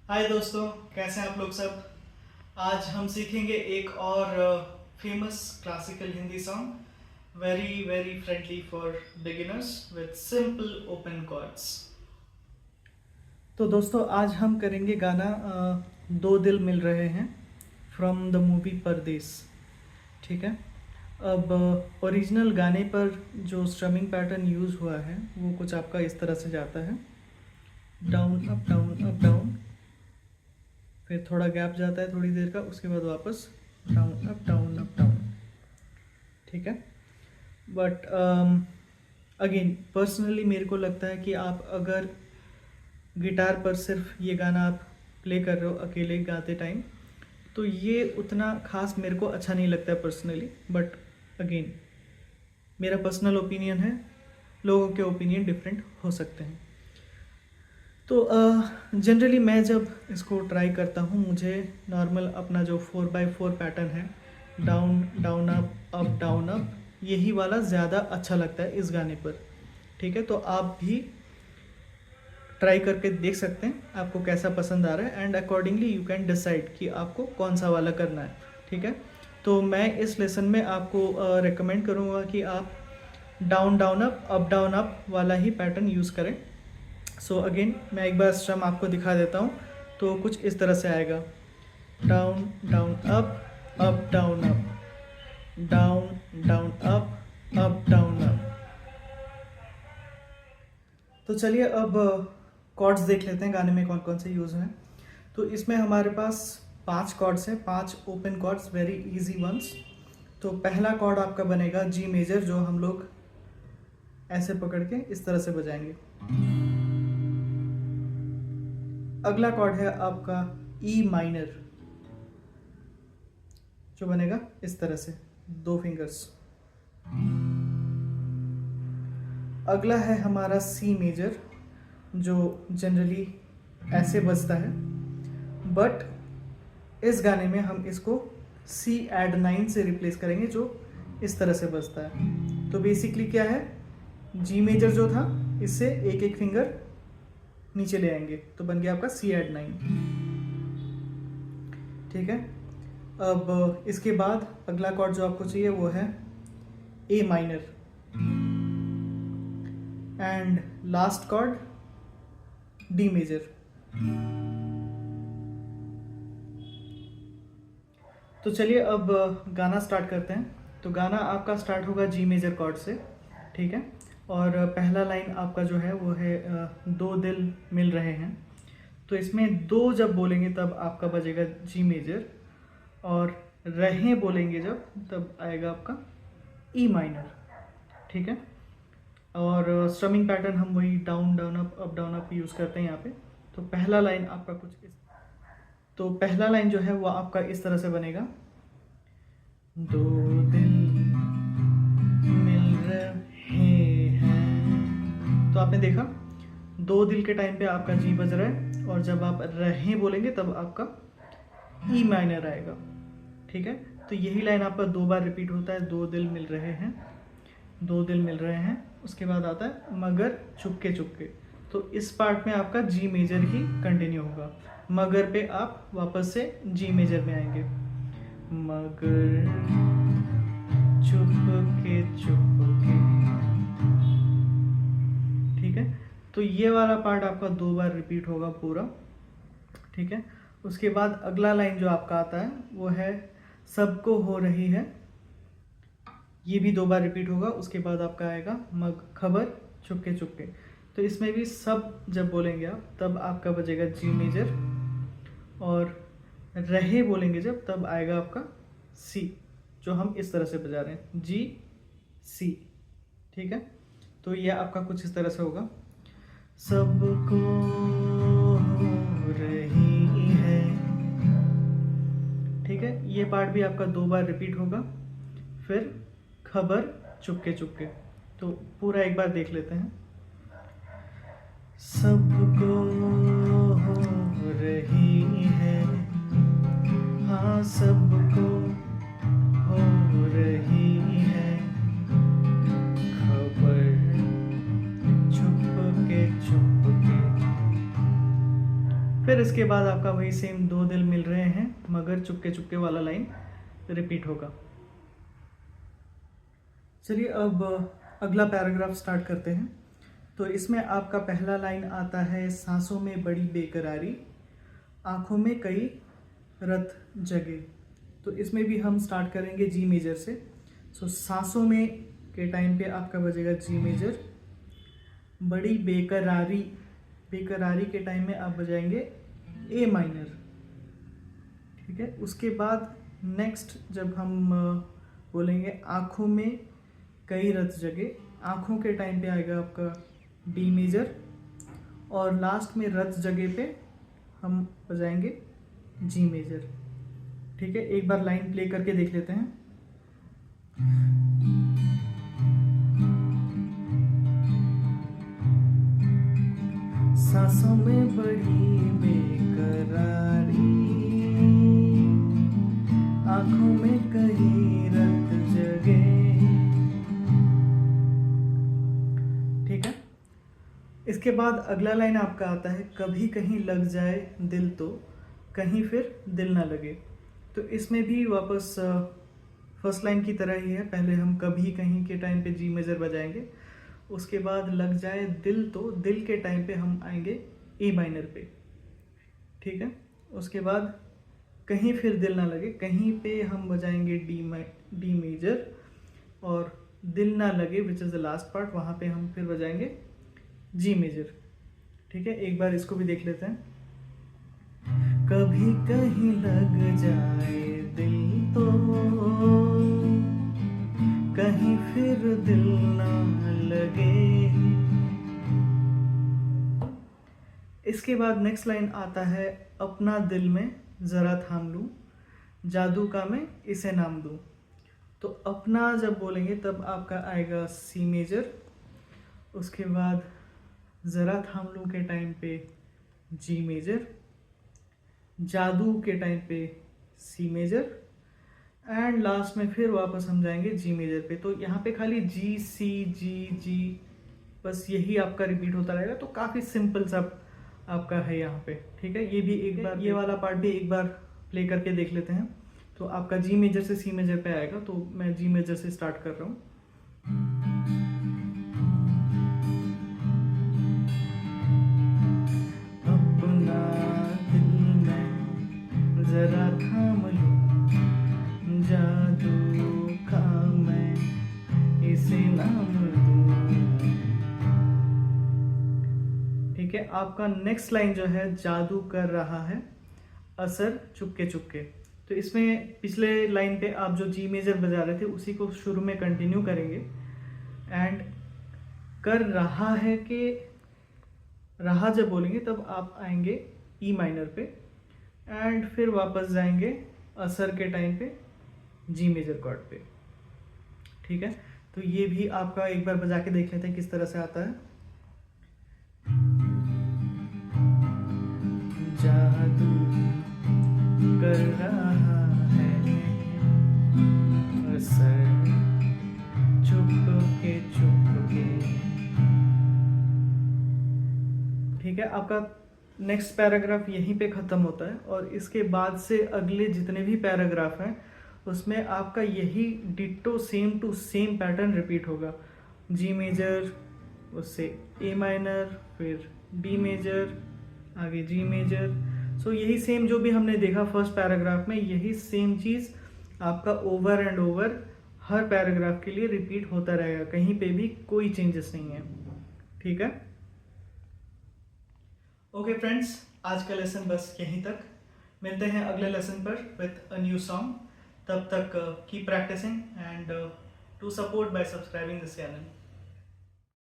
हाय दोस्तों, कैसे हैं आप लोग सब। आज हम सीखेंगे एक और famous classical Hindi song, very very friendly for beginners with simple open chords. तो दोस्तों, आज हम करेंगे गाना दो दिल मिल रहे हैं फ्रॉम द मूवी परदेस। ठीक है। अब ओरिजिनल गाने पर जो स्ट्रमिंग पैटर्न यूज़ हुआ है वो कुछ आपका इस तरह से जाता है, down up down up down, फिर थोड़ा गैप जाता है थोड़ी देर का, उसके बाद वापस down up down up down. ठीक है। बट अगेन पर्सनली मेरे को लगता है कि आप अगर गिटार पर सिर्फ ये गाना आप प्ले कर रहे हो अकेले गाते टाइम, तो ये उतना खास मेरे को अच्छा नहीं लगता है पर्सनली। बट अगेन मेरा पर्सनल ओपिनियन है, लोगों के ओपिनियन डिफरेंट हो सकते हैं। तो जनरली मैं जब इसको ट्राई करता हूँ, मुझे नॉर्मल अपना जो 4x4 पैटर्न है, down down up down up, यही वाला ज़्यादा अच्छा लगता है इस गाने पर। ठीक है। तो आप भी ट्राई करके देख सकते हैं आपको कैसा पसंद आ रहा है, and accordingly you can decide कि आपको कौन सा वाला करना है। ठीक है। तो मैं इस लेसन में आपको रिकमेंड करूँगा कि आप down down up down up वाला ही पैटर्न यूज़ करें। सो अगेन मैं एक बार स्ट्रम आपको दिखा देता हूँ। तो कुछ इस तरह से आएगा, down down up down up, down down up down up. तो चलिए अब कॉर्ड्स देख लेते हैं गाने में कौन कौन से यूज़ हैं। तो इसमें हमारे पास 5 कॉर्ड्स हैं, 5 open chords, very easy ones. तो पहला कॉर्ड आपका बनेगा जी मेजर, जो हम लोग ऐसे पकड़ के इस तरह से बजाएंगे। अगला कॉर्ड है आपका ई माइनर, जो बनेगा इस तरह से, 2 फिंगर्स। अगला है हमारा सी मेजर, जो जनरली ऐसे बजता है, बट इस गाने में हम इसको सी एड 9 से रिप्लेस करेंगे, जो इस तरह से बजता है। तो बेसिकली क्या है, जी मेजर जो था, इससे एक एक फिंगर नीचे ले आएंगे, तो बन गया आपका सी एड 9। ठीक है। अब इसके बाद अगला कॉर्ड जो आपको चाहिए वो है A minor, and last chord D major. तो चलिए अब गाना स्टार्ट करते हैं। तो गाना आपका स्टार्ट होगा जी मेजर कॉर्ड से। ठीक है। और पहला लाइन आपका जो है वो है दो दिल मिल रहे हैं। तो इसमें दो जब बोलेंगे तब आपका बजेगा जी मेजर, और रहें बोलेंगे जब तब आएगा आपका ई माइनर। ठीक है। और स्ट्रमिंग पैटर्न हम वही down down up down up use करते हैं यहाँ पे। तो पहला लाइन आपका कुछ इस, तो पहला लाइन जो है वो आपका इस तरह से बनेगा, दो दिल मिल रहे हैं। तो आपने देखा, दो दिल के टाइम पे आपका जी बज रहा है, और जब आप रहें बोलेंगे तब आपका ई माइनर आएगा। ठीक है। तो यही लाइन आपका 2 बार रिपीट होता है, दो दिल मिल रहे हैं, दो दिल मिल रहे हैं। उसके बाद आता है मगर चुपके चुपके। तो इस पार्ट में आपका जी मेजर ही कंटिन्यू होगा, मगर पे आप वापस से जी मेजर में आएंगे, मगर चुपके चुपके। ठीक है। तो ये वाला पार्ट आपका 2 बार रिपीट होगा पूरा। ठीक है। उसके बाद अगला लाइन जो आपका आता है वो है सबको हो रही है, ये भी 2 बार रिपीट होगा। उसके बाद आपका आएगा मग खबर चुपके चुपके। तो इसमें भी सब जब बोलेंगे आप तब आपका बजेगा जी मेजर, और रहे बोलेंगे जब तब आएगा आपका सी, जो हम इस तरह से बजा रहे हैं, जी सी। ठीक है। तो ये आपका कुछ इस तरह से होगा, सबको हो रही है। ठीक है। ये पार्ट भी आपका 2 बार रिपीट होगा। फिर खबर चुपके चुपके। तो पूरा एक बार देख लेते हैं, सबको हो रही है, हाँ सबको हो रही है खबर चुपके चुपके। फिर इसके बाद आपका वही सेम दो दिल मिल रहे हैं मगर चुपके चुपके वाला लाइन रिपीट होगा। चलिए अब अगला पैराग्राफ स्टार्ट करते हैं। तो इसमें आपका पहला लाइन आता है, सांसों में बड़ी बेकरारी, आँखों में कई रत जगे। तो इसमें भी हम स्टार्ट करेंगे जी मेजर से। सो सांसों में के टाइम पे आपका बजेगा जी मेजर, बड़ी बेकरारी, बेकरारी के टाइम में आप बजाएंगे ए माइनर। ठीक है, उसके बाद नेक्स्ट जब हम बोलेंगे आँखों में कई रत जगे, आँखों के टाइम पे आएगा आपका डी मेजर, और लास्ट में रत जगह पे हम बजाएंगे जी मेजर। ठीक है, एक बार लाइन प्ले करके देख लेते हैं। सांसों में बड़ी बेकरारी, आंखों में कहीं रत जगे। ठीक है, इसके बाद अगला लाइन आपका आता है, कभी कहीं लग जाए दिल तो कहीं फिर दिल ना लगे। तो इसमें भी वापस फर्स्ट लाइन की तरह ही है, पहले हम कभी कहीं के टाइम पे जी मेजर बजाएंगे, उसके बाद लग जाए दिल तो दिल के टाइम पे हम आएंगे ए माइनर पे। ठीक है, उसके बाद कहीं फिर दिल ना लगे, कहीं पे हम बजाएंगे डी मेजर, और दिल ना लगे which is the last part, वहाँ पे हम फिर बजाएंगे जी मेजर। ठीक है, एक बार इसको भी देख लेते हैं। कभी कहीं लग जाए दिल तो कहीं फिर दिल ना लगे। इसके बाद नेक्स्ट लाइन आता है, अपना दिल में ज़रा थाम लूँ, जादू का मैं इसे नाम दूँ। तो अपना जब बोलेंगे तब आपका आएगा सी मेजर, उसके बाद ज़रा थाम लूँ के टाइम पे जी मेजर, जादू के टाइम पे सी मेजर, एंड लास्ट में फिर वापस हम जाएंगे जी मेजर पे। तो यहाँ पे खाली जी सी जी, बस यही आपका रिपीट होता रहेगा। तो काफ़ी सिंपल सा आपका है यहाँ पे। ठीक है, ये भी एक बार, ये वाला पार्ट भी एक बार प्ले करके देख लेते हैं। तो आपका जी मेजर से सी मेजर पे आएगा, तो मैं जी मेजर से स्टार्ट कर रहा हूँ। अपना दिल में जरा थाम लूं, जादू का मैं इसे नाम दूं। ठीक है, आपका नेक्स्ट लाइन जो है, जादू कर रहा है असर चुपके चुपके। तो इसमें पिछले लाइन पे आप जो जी मेजर बजा रहे थे उसी को शुरू में कंटिन्यू करेंगे, एंड कर रहा है कि रहा जब बोलेंगे तब आप आएंगे ई माइनर पे, एंड फिर वापस जाएंगे असर के टाइम पे जी मेजर कॉर्ड पे। ठीक है, तो ये भी आपका एक बार बजा के देख लेते हैं किस तरह से आता है। जादू कर रहा है असर चुपके चुपके। ठीक है, आपका नेक्स्ट पैराग्राफ यहीं पे ख़त्म होता है, और इसके बाद से अगले जितने भी पैराग्राफ हैं उसमें आपका यही ditto same to same pattern repeat होगा। जी मेजर, उससे ए माइनर, फिर डी मेजर, आगे जी मेजर। सो यही सेम जो भी हमने देखा फर्स्ट पैराग्राफ में, यही सेम चीज़ आपका over and over her paragraph के लिए रिपीट होता रहेगा, कहीं पे भी कोई चेंजेस नहीं है। ठीक है, ओके फ्रेंड्स, आज का लेसन बस यहीं तक। मिलते हैं अगले लेसन पर विथ अ न्यू सॉन्ग। तब तक keep practicing and to support by subscribing this channel.